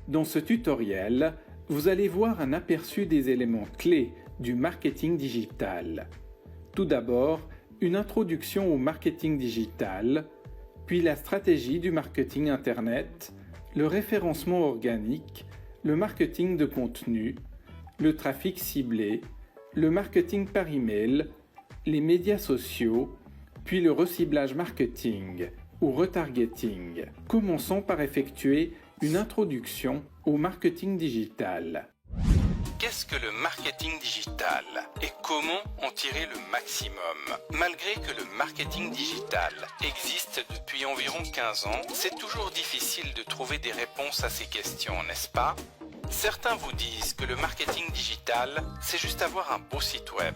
Dans ce tutoriel, vous allez voir un aperçu des éléments clés du marketing digital. Tout d'abord, une introduction au marketing digital, puis la stratégie du marketing Internet, le référencement organique, le marketing de contenu, le trafic ciblé, le marketing par email, les médias sociaux, puis le reciblage marketing ou retargeting. Commençons par effectuer une introduction au marketing digital. Qu'est-ce que le marketing digital et comment en tirer le maximum? Malgré que le marketing digital existe depuis environ 15 ans, c'est toujours difficile de trouver des réponses à ces questions, n'est-ce pas? Certains vous disent que le marketing digital, c'est juste avoir un beau site web.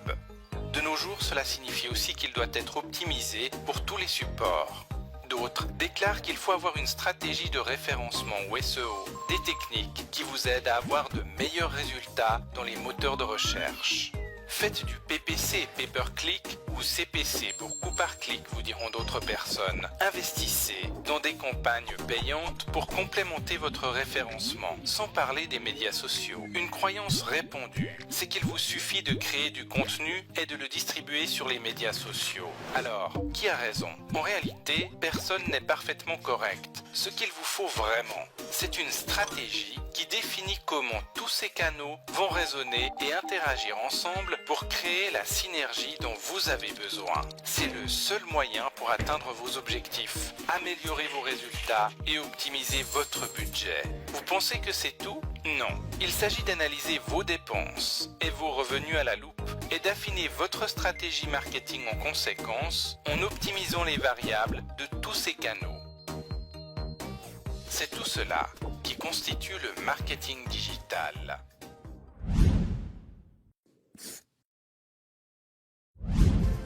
De nos jours, cela signifie aussi qu'il doit être optimisé pour tous les supports. D'autres déclarent qu'il faut avoir une stratégie de référencement ou SEO, des techniques qui vous aident à avoir de meilleurs résultats dans les moteurs de recherche. Faites du PPC, Pay-per-click ou CPC pour coup par clic, vous diront d'autres personnes. Investissez dans des campagnes payantes pour complémenter votre référencement, sans parler des médias sociaux. Une croyance répandue, c'est qu'il vous suffit de créer du contenu et de le distribuer sur les médias sociaux. Alors, qui a raison? En réalité, personne n'est parfaitement correct. Ce qu'il vous faut vraiment, c'est une stratégie qui définit comment tous ces canaux vont résonner et interagir ensemble pour créer la synergie dont vous avez besoin. C'est le seul moyen pour atteindre vos objectifs, améliorer vos résultats et optimiser votre budget. Vous pensez que c'est tout? Non. Il s'agit d'analyser vos dépenses et vos revenus à la loupe et d'affiner votre stratégie marketing en conséquence en optimisant les variables de tous ces canaux. C'est tout cela qui constitue le marketing digital.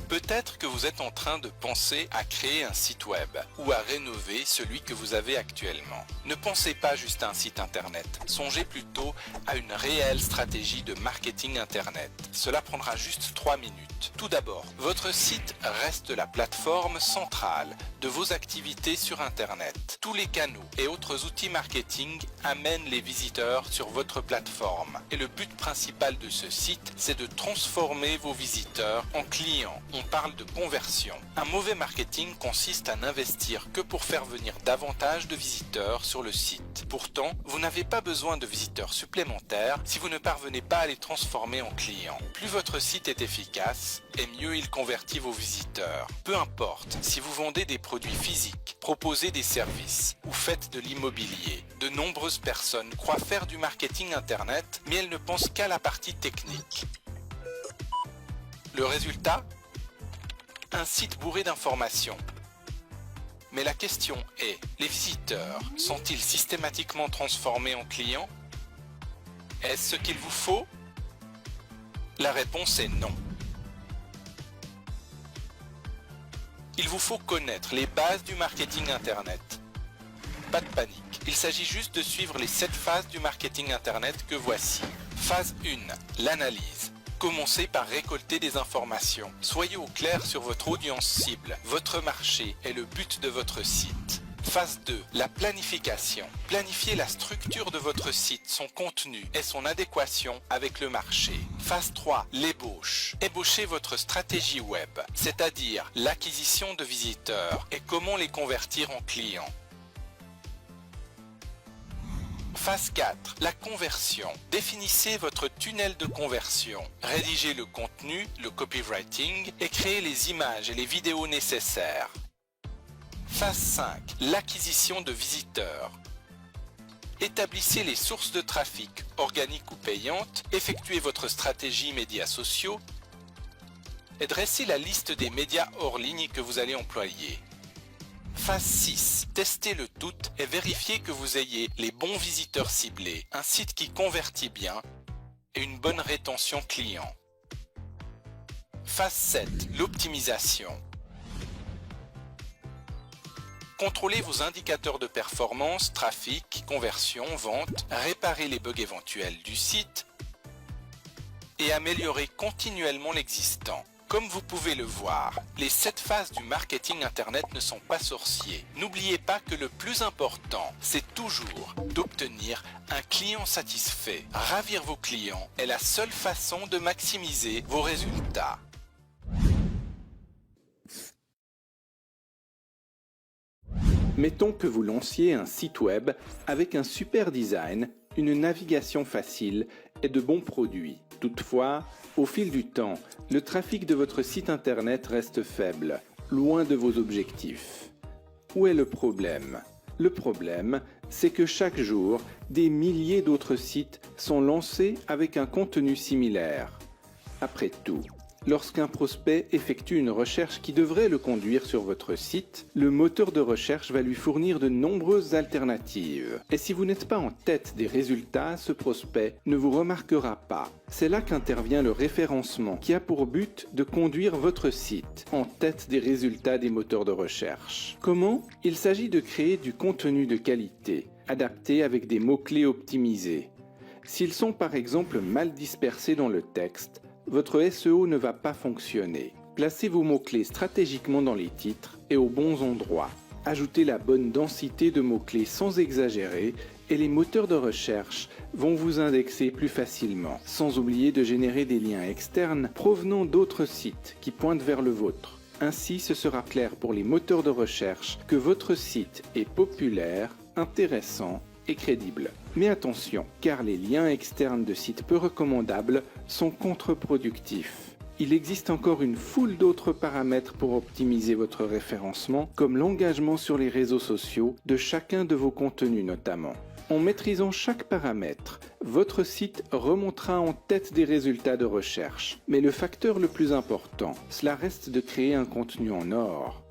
Peut-être que vous êtes en train de penser à créer un site web ou à rénover celui que vous avez actuellement. Ne pensez pas juste à un site internet, songez plutôt à une réelle stratégie de marketing internet. Cela prendra juste 3 minutes. Tout d'abord, votre site reste la plateforme centrale de vos activités sur internet. Tous les canaux et autres outils marketing amènent les visiteurs sur votre plateforme. Et le but principal de ce site, c'est de transformer vos visiteurs en clients. On parle de conversion. Un mauvais marketing consiste à n'investir que pour faire venir davantage de visiteurs sur le site. Pourtant, vous n'avez pas besoin de visiteurs supplémentaires si vous ne parvenez pas à les transformer en clients. Plus votre site est efficace, et mieux il convertit vos visiteurs. Peu importe si vous vendez des produits physiques, proposez des services ou faites de l'immobilier. De nombreuses personnes croient faire du marketing internet, mais elles ne pensent qu'à la partie technique. Le résultat ? Un site bourré d'informations. Mais la question est, les visiteurs sont-ils systématiquement transformés en clients? Est-ce ce qu'il vous faut? La réponse est non. Il vous faut connaître les bases du marketing Internet. Pas de panique, il s'agit juste de suivre les 7 phases du marketing Internet que voici. Phase 1, l'analyse. Commencez par récolter des informations. Soyez au clair sur votre audience cible, votre marché et le but de votre site. Phase 2, la planification. Planifiez la structure de votre site, son contenu et son adéquation avec le marché. Phase 3, l'ébauche. Ébauchez votre stratégie web, c'est-à-dire l'acquisition de visiteurs et comment les convertir en clients. Phase 4, la conversion. Définissez votre tunnel de conversion. Rédigez le contenu, le copywriting et créez les images et les vidéos nécessaires. Phase 5, l'acquisition de visiteurs. Établissez les sources de trafic, organiques ou payantes, effectuez votre stratégie médias sociaux et dressez la liste des médias hors ligne que vous allez employer. Phase 6. Testez le tout et vérifiez que vous ayez les bons visiteurs ciblés, un site qui convertit bien et une bonne rétention client. Phase 7. L'optimisation. Contrôlez vos indicateurs de performance, trafic, conversion, vente, réparez les bugs éventuels du site et améliorez continuellement l'existant. Comme vous pouvez le voir, les 7 phases du marketing Internet ne sont pas sorciers. N'oubliez pas que le plus important, c'est toujours d'obtenir un client satisfait. Ravir vos clients est la seule façon de maximiser vos résultats. Mettons que vous lanciez un site web avec un super design, une navigation facile et de bons produits. Toutefois, au fil du temps, le trafic de votre site internet reste faible, loin de vos objectifs. Où est le problème ? Le problème, c'est que chaque jour, des milliers d'autres sites sont lancés avec un contenu similaire. Après tout, lorsqu'un prospect effectue une recherche qui devrait le conduire sur votre site, le moteur de recherche va lui fournir de nombreuses alternatives. Et si vous n'êtes pas en tête des résultats, ce prospect ne vous remarquera pas. C'est là qu'intervient le référencement, qui a pour but de conduire votre site en tête des résultats des moteurs de recherche. Comment ? Il s'agit de créer du contenu de qualité, adapté avec des mots-clés optimisés. S'ils sont par exemple mal dispersés dans le texte, votre SEO ne va pas fonctionner. Placez vos mots-clés stratégiquement dans les titres et aux bons endroits. Ajoutez la bonne densité de mots-clés sans exagérer et les moteurs de recherche vont vous indexer plus facilement. Sans oublier de générer des liens externes provenant d'autres sites qui pointent vers le vôtre. Ainsi, ce sera clair pour les moteurs de recherche que votre site est populaire, intéressant et crédible. Mais attention, car les liens externes de sites peu recommandables sont contre-productifs. Il existe encore une foule d'autres paramètres pour optimiser votre référencement, comme l'engagement sur les réseaux sociaux de chacun de vos contenus notamment. En maîtrisant chaque paramètre, votre site remontera en tête des résultats de recherche. Mais le facteur le plus important, cela reste de créer un contenu en or,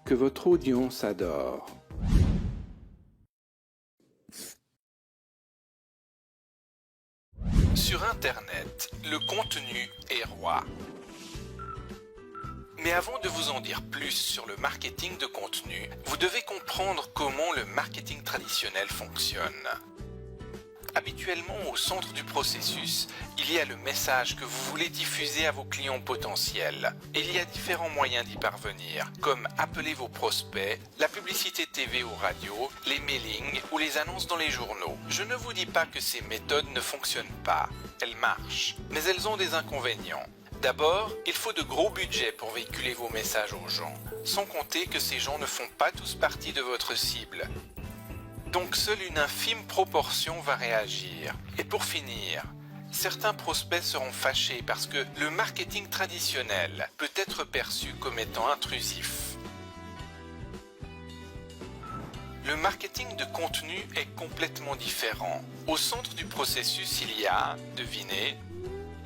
que votre audience adore. Sur Internet, le contenu est roi. Mais avant de vous en dire plus sur le marketing de contenu, vous devez comprendre comment le marketing traditionnel fonctionne. Habituellement, au centre du processus, il y a le message que vous voulez diffuser à vos clients potentiels. Et il y a différents moyens d'y parvenir, comme appeler vos prospects, la publicité TV ou radio, les mailings ou les annonces dans les journaux. Je ne vous dis pas que ces méthodes ne fonctionnent pas, elles marchent, mais elles ont des inconvénients. D'abord, il faut de gros budgets pour véhiculer vos messages aux gens, sans compter que ces gens ne font pas tous partie de votre cible. Donc seule une infime proportion va réagir. Et pour finir, certains prospects seront fâchés parce que le marketing traditionnel peut être perçu comme étant intrusif. Le marketing de contenu est complètement différent. Au centre du processus, il y a, devinez,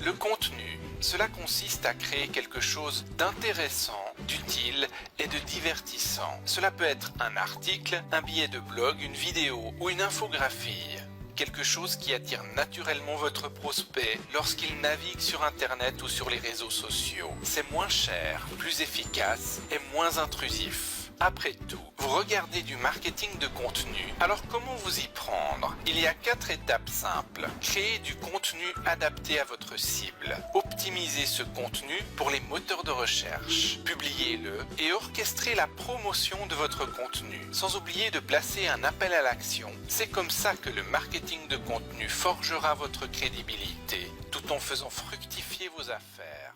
le contenu. Cela consiste à créer quelque chose d'intéressant, d'utile et de divertissant. Cela peut être un article, un billet de blog, une vidéo ou une infographie. Quelque chose qui attire naturellement votre prospect lorsqu'il navigue sur Internet ou sur les réseaux sociaux. C'est moins cher, plus efficace et moins intrusif. Après tout, vous regardez du marketing de contenu, alors comment vous y prendre ? Il y a 4 étapes simples. Créer du contenu adapté à votre cible. Optimisez ce contenu pour les moteurs de recherche. Publiez-le et orchestrez la promotion de votre contenu. Sans oublier de placer un appel à l'action. C'est comme ça que le marketing de contenu forgera votre crédibilité, tout en faisant fructifier vos affaires.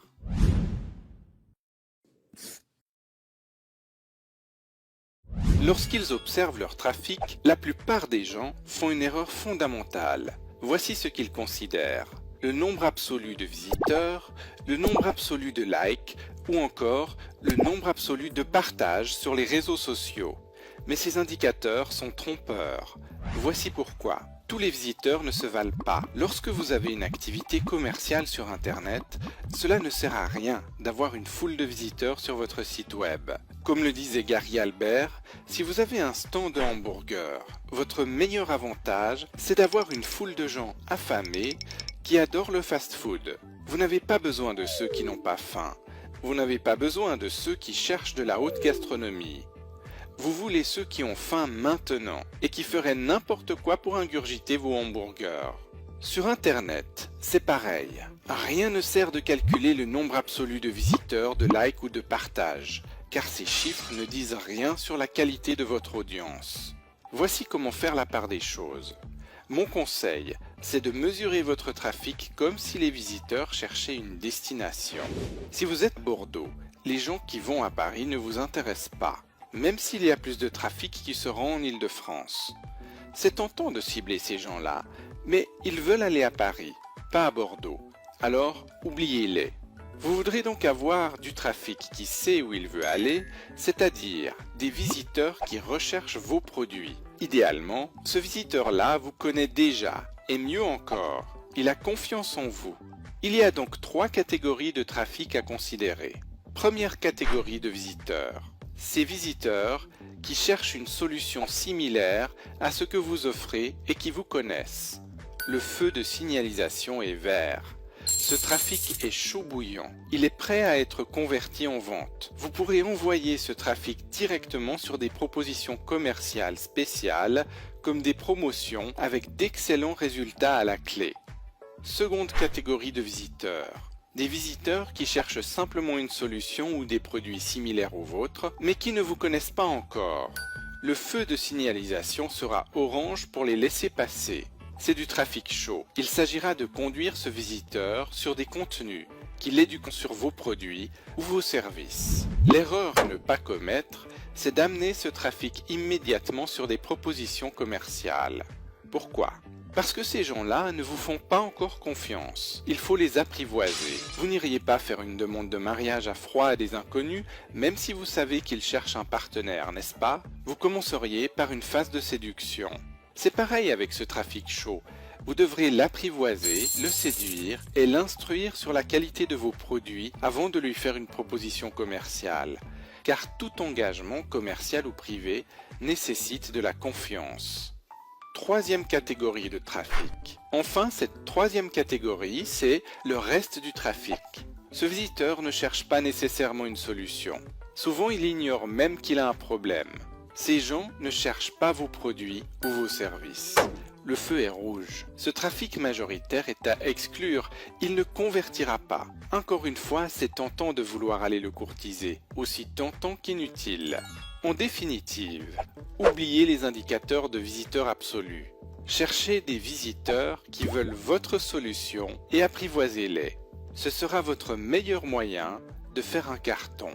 Lorsqu'ils observent leur trafic, la plupart des gens font une erreur fondamentale. Voici ce qu'ils considèrent: le nombre absolu de visiteurs, le nombre absolu de likes ou encore le nombre absolu de partages sur les réseaux sociaux. Mais ces indicateurs sont trompeurs. Voici pourquoi. Tous les visiteurs ne se valent pas. Lorsque vous avez une activité commerciale sur Internet, cela ne sert à rien d'avoir une foule de visiteurs sur votre site web. Comme le disait Gary Albert, si vous avez un stand de hamburgers, votre meilleur avantage, c'est d'avoir une foule de gens affamés qui adorent le fast-food. Vous n'avez pas besoin de ceux qui n'ont pas faim. Vous n'avez pas besoin de ceux qui cherchent de la haute gastronomie. Vous voulez ceux qui ont faim maintenant et qui feraient n'importe quoi pour ingurgiter vos hamburgers. Sur Internet, c'est pareil. Rien ne sert de calculer le nombre absolu de visiteurs, de likes ou de partages, car ces chiffres ne disent rien sur la qualité de votre audience. Voici comment faire la part des choses. Mon conseil, c'est de mesurer votre trafic comme si les visiteurs cherchaient une destination. Si vous êtes à Bordeaux, les gens qui vont à Paris ne vous intéressent pas, même s'il y a plus de trafic qui se rend en Île-de-France. C'est tentant de cibler ces gens-là, mais ils veulent aller à Paris, pas à Bordeaux. Alors, oubliez-les. Vous voudrez donc avoir du trafic qui sait où il veut aller, c'est-à-dire des visiteurs qui recherchent vos produits. Idéalement, ce visiteur-là vous connaît déjà, et mieux encore, il a confiance en vous. Il y a donc 3 catégories de trafic à considérer. Première catégorie de visiteurs. Ces visiteurs qui cherchent une solution similaire à ce que vous offrez et qui vous connaissent. Le feu de signalisation est vert. Ce trafic est chaud bouillant. Il est prêt à être converti en vente. Vous pourrez envoyer ce trafic directement sur des propositions commerciales spéciales comme des promotions avec d'excellents résultats à la clé. Seconde catégorie de visiteurs. Des visiteurs qui cherchent simplement une solution ou des produits similaires aux vôtres, mais qui ne vous connaissent pas encore. Le feu de signalisation sera orange pour les laisser passer. C'est du trafic chaud. Il s'agira de conduire ce visiteur sur des contenus qui l'éduquent sur vos produits ou vos services. L'erreur à ne pas commettre, c'est d'amener ce trafic immédiatement sur des propositions commerciales. Pourquoi ? Parce que ces gens-là ne vous font pas encore confiance. Il faut les apprivoiser. Vous n'iriez pas faire une demande de mariage à froid à des inconnus, même si vous savez qu'ils cherchent un partenaire, n'est-ce pas ? Vous commenceriez par une phase de séduction. C'est pareil avec ce trafic chaud. Vous devrez l'apprivoiser, le séduire et l'instruire sur la qualité de vos produits avant de lui faire une proposition commerciale. Car tout engagement, commercial ou privé, nécessite de la confiance. Troisième catégorie de trafic. Enfin, cette troisième catégorie, c'est le reste du trafic. Ce visiteur ne cherche pas nécessairement une solution. Souvent, il ignore même qu'il a un problème. Ces gens ne cherchent pas vos produits ou vos services. Le feu est rouge. Ce trafic majoritaire est à exclure. Il ne convertira pas. Encore une fois, c'est tentant de vouloir aller le courtiser, aussi tentant qu'inutile. En définitive, oubliez les indicateurs de visiteurs absolus. Cherchez des visiteurs qui veulent votre solution et apprivoisez-les. Ce sera votre meilleur moyen de faire un carton.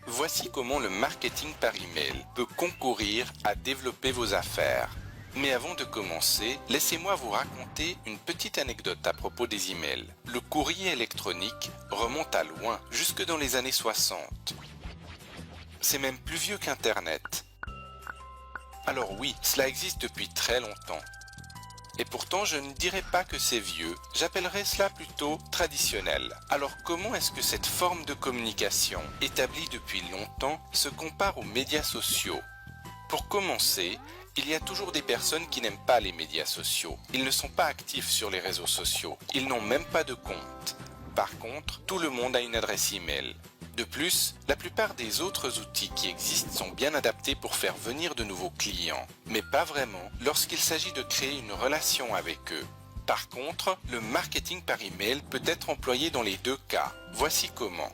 Voici comment le marketing par email peut concourir à développer vos affaires. Mais avant de commencer, laissez-moi vous raconter une petite anecdote à propos des emails. Le courrier électronique remonte à loin, jusque dans les années 60. C'est même plus vieux qu'Internet. Alors oui, cela existe depuis très longtemps. Et pourtant, je ne dirais pas que c'est vieux, j'appellerais cela plutôt traditionnel. Alors comment est-ce que cette forme de communication, établie depuis longtemps, se compare aux médias sociaux ? Pour commencer, il y a toujours des personnes qui n'aiment pas les médias sociaux. Ils ne sont pas actifs sur les réseaux sociaux. Ils n'ont même pas de compte. Par contre, tout le monde a une adresse email. De plus, la plupart des autres outils qui existent sont bien adaptés pour faire venir de nouveaux clients, mais pas vraiment lorsqu'il s'agit de créer une relation avec eux. Par contre, le marketing par email peut être employé dans les deux cas. Voici comment.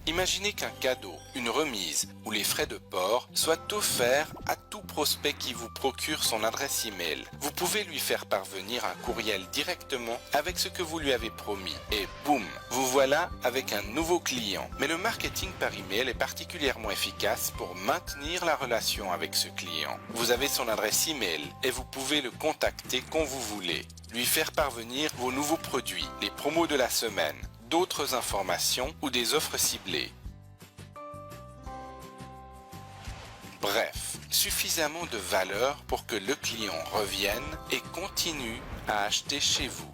Imaginez qu'un cadeau, une remise ou les frais de port soient offerts à tout prospect qui vous procure son adresse email. Vous pouvez lui faire parvenir un courriel directement avec ce que vous lui avez promis. Et boum, vous voilà avec un nouveau client. Mais le marketing par email est particulièrement efficace pour maintenir la relation avec ce client. Vous avez son adresse email et vous pouvez le contacter quand vous voulez. Lui faire parvenir vos nouveaux produits, les promos de la semaine, d'autres informations ou des offres ciblées. Bref, suffisamment de valeur pour que le client revienne et continue à acheter chez vous.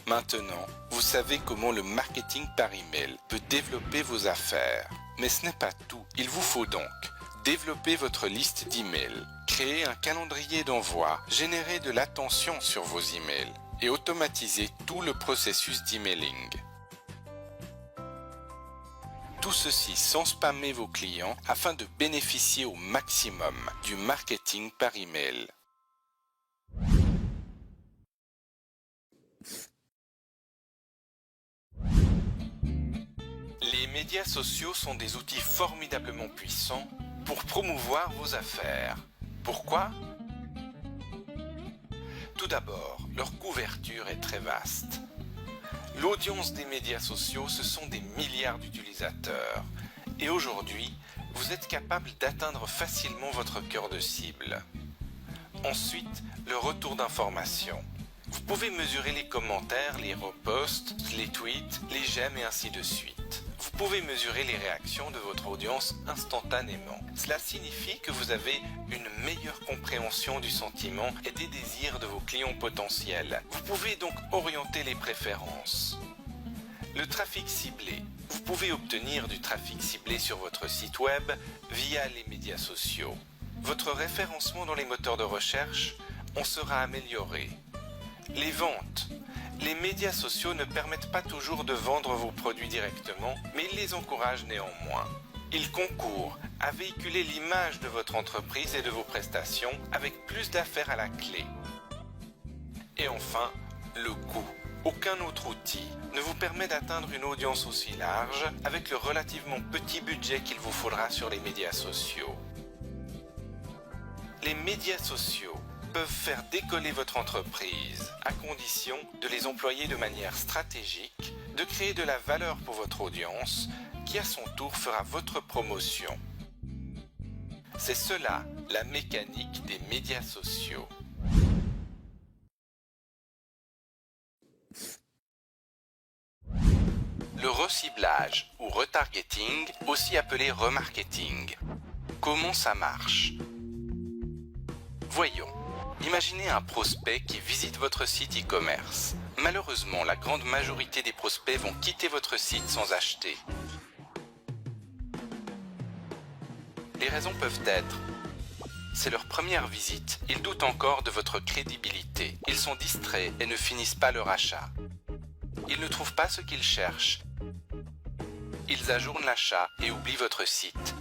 Maintenant, vous savez comment le marketing par email peut développer vos affaires. Mais ce n'est pas tout. Il vous faut donc développer votre liste d'emails, créer un calendrier d'envoi, générer de l'attention sur vos emails et automatiser tout le processus d'emailing. Tout ceci sans spammer vos clients afin de bénéficier au maximum du marketing par email. Les médias sociaux sont des outils formidablement puissants pour promouvoir vos affaires. Pourquoi ? Tout d'abord, leur couverture est très vaste. L'audience des médias sociaux, ce sont des milliards d'utilisateurs. Et aujourd'hui, vous êtes capable d'atteindre facilement votre cœur de cible. Ensuite, le retour d'information. Vous pouvez mesurer les commentaires, les reposts, les tweets, les j'aime et ainsi de suite. Vous pouvez mesurer les réactions de votre audience instantanément. Cela signifie que vous avez une meilleure compréhension du sentiment et des désirs de vos clients potentiels. Vous pouvez donc orienter les préférences. Le trafic ciblé. Vous pouvez obtenir du trafic ciblé sur votre site web via les médias sociaux. Votre référencement dans les moteurs de recherche en sera amélioré. Les ventes. Les médias sociaux ne permettent pas toujours de vendre vos produits directement, mais ils les encouragent néanmoins. Ils concourent à véhiculer l'image de votre entreprise et de vos prestations avec plus d'affaires à la clé. Et enfin, le coût. Aucun autre outil ne vous permet d'atteindre une audience aussi large avec le relativement petit budget qu'il vous faudra sur les médias sociaux. Les médias sociaux peuvent faire décoller votre entreprise à condition de les employer de manière stratégique, de créer de la valeur pour votre audience qui à son tour fera votre promotion. C'est cela la mécanique des médias sociaux. Le reciblage ou retargeting, aussi appelé remarketing. Comment ça marche ? Voyons. Imaginez un prospect qui visite votre site e-commerce. Malheureusement, la grande majorité des prospects vont quitter votre site sans acheter. Les raisons peuvent être: c'est leur première visite, ils doutent encore de votre crédibilité, ils sont distraits et ne finissent pas leur achat. Ils ne trouvent pas ce qu'ils cherchent. Ils ajournent l'achat et oublient votre site.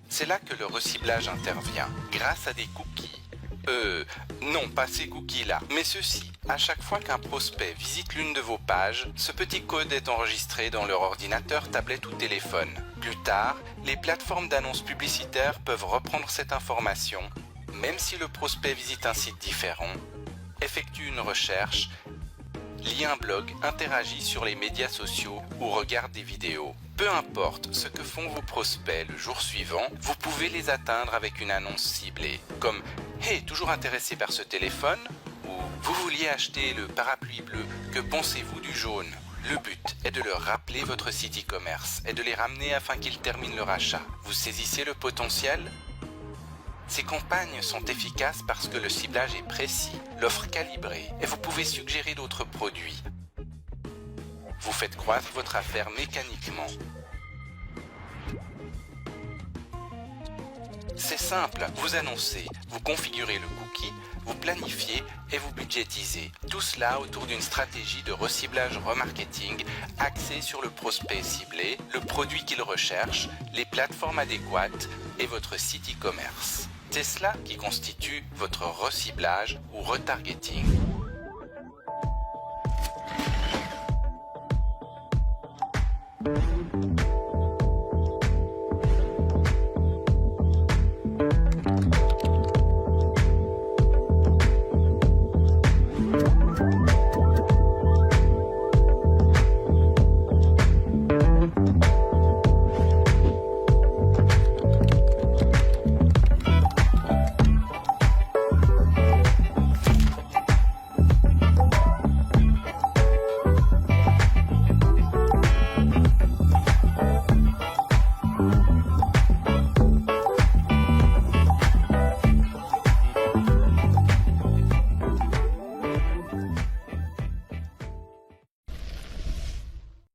C'est là que le reciblage intervient, grâce à des cookies. Non, pas ces cookies-là, mais ceux-ci. À chaque fois qu'un prospect visite l'une de vos pages, ce petit code est enregistré dans leur ordinateur, tablette ou téléphone. Plus tard, les plateformes d'annonces publicitaires peuvent reprendre cette information, même si le prospect visite un site différent, effectue une recherche, lit un blog, interagit sur les médias sociaux ou regarde des vidéos. Peu importe ce que font vos prospects le jour suivant, vous pouvez les atteindre avec une annonce ciblée, comme « Hey, toujours intéressé par ce téléphone ?» ou « Vous vouliez acheter le parapluie bleu, que pensez-vous du jaune ?» Le but est de leur rappeler votre site e-commerce et de les ramener afin qu'ils terminent leur achat. Vous saisissez le potentiel ? Ces campagnes sont efficaces parce que le ciblage est précis, l'offre calibrée et vous pouvez suggérer d'autres produits. Vous faites croître votre affaire mécaniquement. C'est simple, vous annoncez, vous configurez le cookie, vous planifiez et vous budgétisez. Tout cela autour d'une stratégie de reciblage remarketing axée sur le prospect ciblé, le produit qu'il recherche, les plateformes adéquates et votre site e-commerce. C'est cela qui constitue votre reciblage ou retargeting.